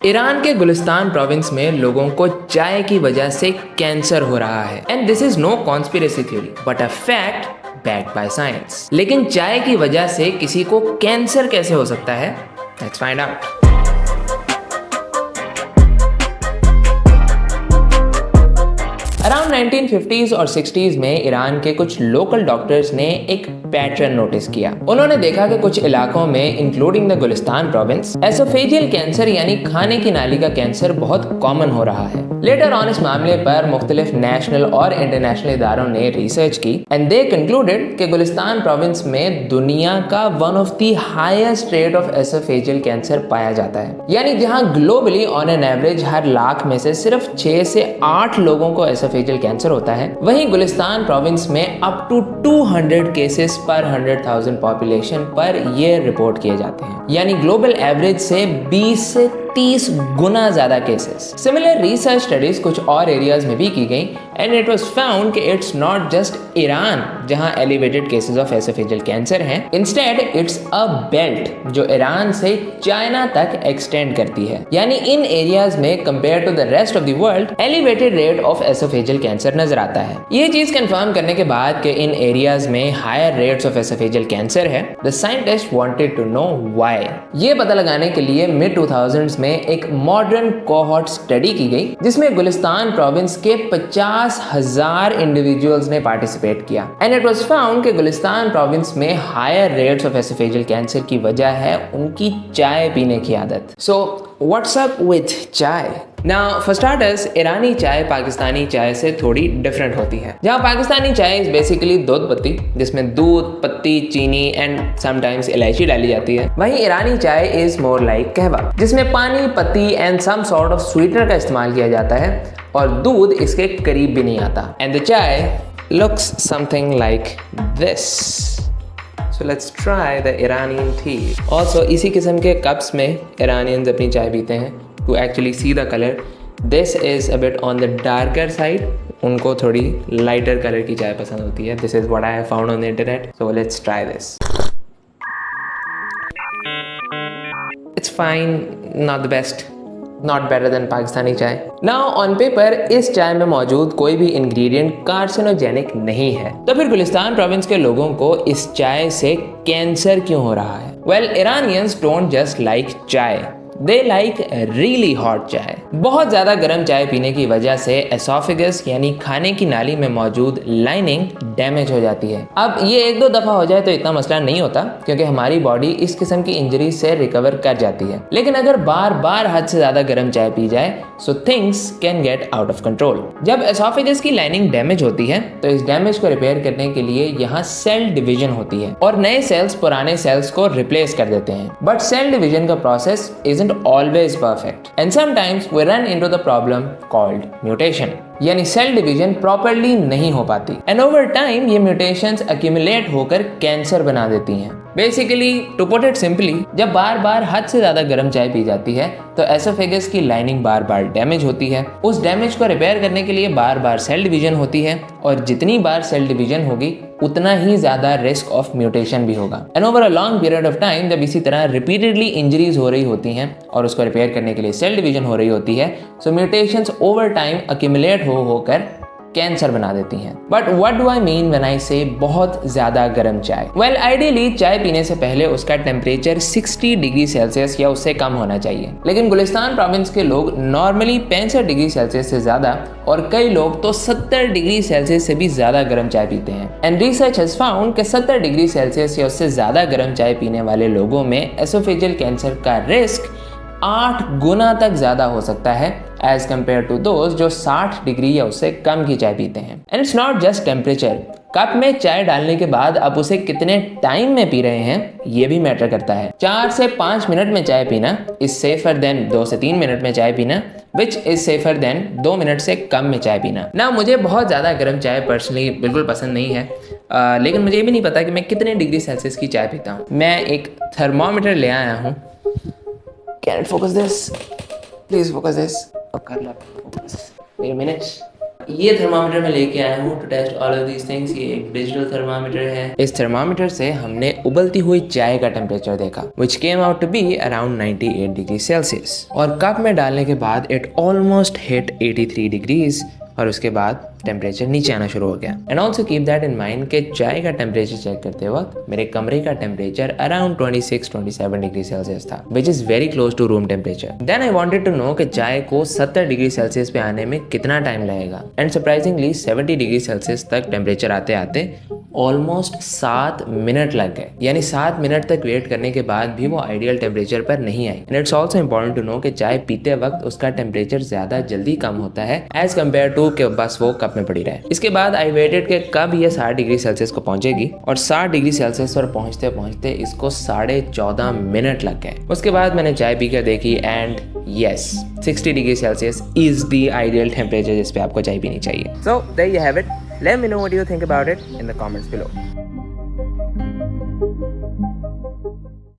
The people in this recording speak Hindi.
ईरान के गुलिस्तान प्रोविंस में लोगों को चाय की वजह से कैंसर हो रहा है and this is no conspiracy theory but a fact backed by science. लेकिन चाय की वजह से किसी को कैंसर कैसे हो सकता है? Let's find out. Around 1950s और 60s में ईरान के कुछ लोकल डॉक्टर्स ने एक पैटर्न नोटिस किया। उन्होंने देखा कि कुछ इलाकों में including the Golestan province oesophageal cancer यानी खाने की नाली का कैंसर बहुत कॉमन हो रहा है। लेटर ऑन इस मामले पर मुख्तलिफ नेशनल और इंटरनेशनल इदारों ने रिसर्च की एंड दे कंक्लूडेड कि गुलिस्तान प्रोविंस में दुनिया का one of the highest rate of oesophageal cancer पाया जाता है। यानी जहां ग्लोबली ऑन एन एवरेज हर लाख में से सिर्फ 6 से 8 लोगों को एसोफेजियल कैंसर होता है, वहीं गुलिस्तान प्रोविंस में अप टू 200 केसेस पर 100,000 पॉपुलेशन पर ईयर रिपोर्ट किए जाते हैं। यानी ग्लोबल एवरेज से 20 से 30 गुना ज्यादा केसेस। सिमिलर रिसर्च स्टडीज कुछ और एरियाज में भी की गई एंड इट वाज फाउंड कि इट्स नॉट जस्ट ईरान जहां elevated cases of oesophageal cancer हैं, इंस्टेड इट्स अ बेल्ट जो ईरान से चाइना तक एक्सटेंड करती है। यानी इन एरियाज में compare to the rest of the world elevated rate of oesophageal cancer नजर आता है। ये चीज कंफर्म करने के बाद कि इन एरियाज में higher rates of oesophageal cancer है, the scientist wanted to know why. ये पता लगाने के लिए मिड 2000s में एक मॉडर्न कोहॉर्ट स्टडी की गई जिसमें गुलिस्तान प्रोविंस के 50,000 इंडिविजुअल्स ने पार्टिसिपेट किया एंड इट वाज फाउंड कि गुलिस्तान प्रोविंस में higher rates of oesophageal cancer की वजह है उनकी चाय पीने की आदत। So what's up with chai? Now for starters, Irani chai Pakistani चाय से थोड़ी डिफरेंट होती है। जहाँ पाकिस्तानी चाय इज बेसिकली दूध पत्ती जिसमें दूध, पत्ती, चीनी एंड समटाइम्स इलायची डाली जाती है, वहीं ईरानी चाय इज मोर लाइक कहवा जिसमें पानी, पत्ती and some sort of sweetener का इस्तेमाल किया जाता है और दूध इसके करीब भी नहीं आता। एंड द चाय looks something like this. So let's try the Iranian tea. Also इसी किस्म के कप्स में Iranians अपनी चाय पीते हैं। To actually see the color, this is a bit on the darker side. उनको थोड़ी lighter color की चाय पसंद होती है। This is what I have found on the internet. So let's try this. It's fine, not the best. Not better than Pakistani चाय। Now on paper इस चाय में मौजूद कोई भी इंग्रेडिएंट कार्सिनोजेनिक नहीं है, तो फिर गुलिस्तान प्रोविंस के लोगों को इस चाय से कैंसर क्यों हो रहा है? Well, Iranians don't just like चाय, they like really hot चाय। बहुत ज्यादा गर्म चाय पीने की वजह से एसोफेगस यानी खाने की नाली में मौजूद लाइनिंग डैमेज हो जाती है। अब ये 1-2 दफा हो जाए तो इतना मसला नहीं होता क्योंकि हमारी बॉडी इस किस्म की इंजरी से रिकवर कर जाती है, लेकिन अगर बार बार हद से ज्यादा गर्म चाय पी जाए so things can get out of control. जब एसोफेगस की लाइनिंग डैमेज होती है तो इस डैमेज को रिपेयर करने के लिए यहाँ सेल डिवीजन होती है और नए सेल्स पुराने सेल्स को रिप्लेस कर देते हैं। बट सेल डिवीजन का process isn't always perfect and sometimes we run into the problem called mutation, यानी सेल डिवीजन प्रॉपरली नहीं हो पाती एंड ओवर टाइम ये म्यूटेशंस एक्यूमुलेट होकर कैंसर बना देती हैं। Basically to put it simply, जब बार बार हद से ज्यादा गर्म चाय पी जाती है तो एसोफेगस की लाइनिंग बार बार डैमेज होती है। उस डैमेज को रिपेयर करने के लिए बार बार सेल डिवीजन होती है और जितनी बार सेल डिवीजन होगी उतना ही ज्यादा रिस्क ऑफ म्यूटेशन भी होगा and over a long period of time जब इसी तरह रिपीटेडली इंजरीज हो रही होती हैं और उसको रिपेयर करने के लिए सेल डिवीजन हो रही होती है, सो म्यूटेशंस ओवर टाइम एक्यूमुलेट होकर कैंसर बना देती हैं। But what do I mean when I से बहुत ज्यादा गर्म चाय? वेल, आइडियली चाय पीने से पहले उसका टेम्परेचर 60 डिग्री सेल्सियस या उससे कम होना चाहिए, लेकिन गुलिस्तान प्रोविंस के लोग नॉर्मली 65 डिग्री सेल्सियस से ज्यादा और कई लोग तो 70 डिग्री सेल्सियस से भी ज्यादा गर्म चाय पीते हैं। एंड रिसर्च हैज फाउंड कि 70 डिग्री सेल्सियस या उससे ज्यादा गर्म चाय पीने वाले लोगों में एसोफेजियल कैंसर का रिस्क 8 गुना तक ज्यादा हो सकता है एज कम्पेयर टू दोज जो 60 डिग्री या उससे कम की चाय पीते हैं। And it's not just temperature, cup में चाय डालने के बाद आप उसे कितने टाइम में पी रहे हैं ये भी मैटर करता है। 4 से 5 मिनट में चाय पीना इज सेफर देन 2 से 3 मिनट में चाय पीना, which is safer than 2 minute से कम में चाय पीना। ना मुझे बहुत ज़्यादा गर्म चाय पर्सनली बिल्कुल पसंद नहीं है, लेकिन मुझे ये भी नहीं पता कि मैं कितने डिग्री सेल्सियस की चाय पीता हूँ। मैं एक थर्मोमीटर ले आया हूँ। Can it focus this? Please focus this. कर लो focus. Wait a minute. ये थर्मामीटर मैं लेके आया हूँ to test all of these things. ये एक डिजिटल थर्मामीटर है। इस थर्मामीटर से हमने उबलती हुई चाय का टेम्परेचर देखा which came out to be around 98 degree Celsius, और कप में डालने के बाद इट ऑलमोस्ट हिट 83 डिग्रीज, और उसके बाद टेम्परेचर नीचे आना शुरू हो गया। And also keep that in mind कि चाय का टेम्परेचर चेक करते वक्त मेरे कमरे का टेम्परेचर अराउंड 26-27 डिग्री सेल्सियस था, which is very close to room temperature. Then I wanted to know कि चाय को 70 डिग्री सेल्सियस पे आने में कितना टाइम लगेगा, एंड सरप्राइजिंगली 70 डिग्री सेल्सियस तक टेम्परेचर आते आते ऑलमोस्ट 7 मिनट लग गए। यानी 7 मिनट तक वेट करने के बाद भी वो आइडियल टेम्परेचर पर नहीं आई। And it's also important to know कि चाय पीते वक्त उसका टेम्परेचर ज्यादा जल्दी कम होता है एज कम्पेयर टू कि बस वो कप में पड़ी रहे। इसके बाद आई वेटेड कि कब ये 60 डिग्री सेल्सियस को पहुंचेगी, और 60 डिग्री सेल्सियस पर पहुंचते पहुंचते इसको 14.5 मिनट लग गए। उसके बाद मैंने चाय पीकर देखी and yes 60 degree Celsius is the ideal temperature जिस पे आपको चाय पीनी चाहिए। So there you have it. Let me know what you think about it in the comments below.